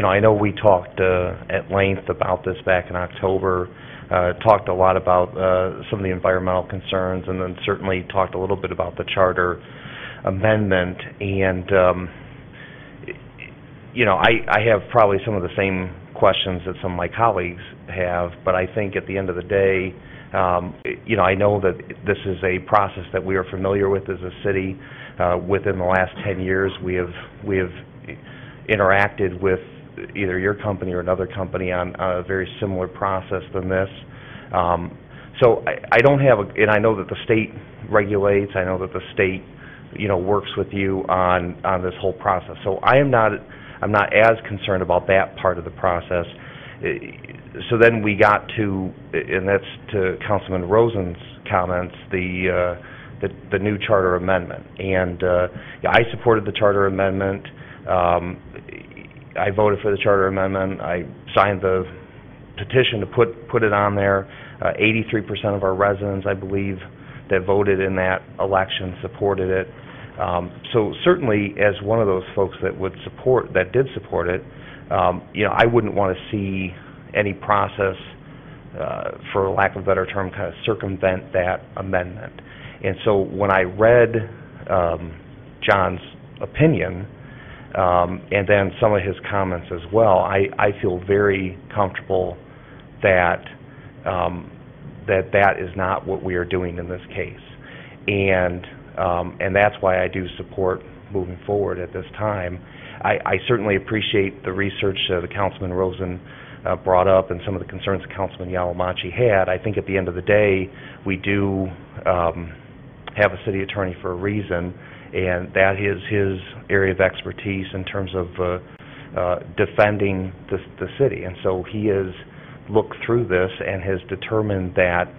I know we talked at length about this back in October, talked a lot about some of the environmental concerns, and then certainly talked a little bit about the charter amendment. And, I have probably some of the same questions that some of my colleagues have, but I think at the end of the day, I know that this is a process that we are familiar with as a city. Within the last 10 years, we have interacted with either your company or another company on a very similar process than this. So I don't have, and I know that the state regulates. I know that the state, works with you on this whole process. So I'm not as concerned about that part of the process. So then we got to, and that's to Councilman Rosen's comments, the new charter amendment. And I supported the charter amendment. I voted for the charter amendment. I signed the petition to put it on there. 83% of our residents, I believe, that voted in that election supported it. So certainly, as one of those folks that did support it, I wouldn't want to see any process, for lack of a better term, kind of circumvent that amendment. And so when I read John's opinion, and then some of his comments as well, I feel very comfortable that that is not what we are doing in this case, and that's why I do support moving forward at this time. I certainly appreciate the research that Councilman Rosen brought up and some of the concerns that Councilman Yalamachi had. I think at the end of the day, we do have a city attorney for a reason, and that is his area of expertise in terms of defending the city. And so he has looked through this and has determined that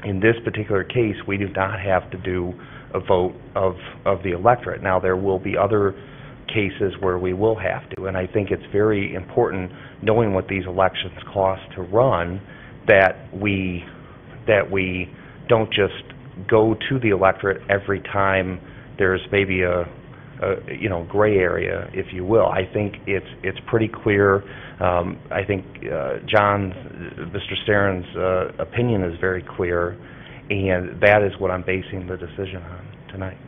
in this particular case, we do not have to do a vote of the electorate. Now, there will be other cases where we will have to, and I think it's very important, knowing what these elections cost to run, that we don't just go to the electorate every time there's maybe a gray area, if you will. I think it's pretty clear. I think Mr. Staran's opinion is very clear, and that is what I'm basing the decision on tonight.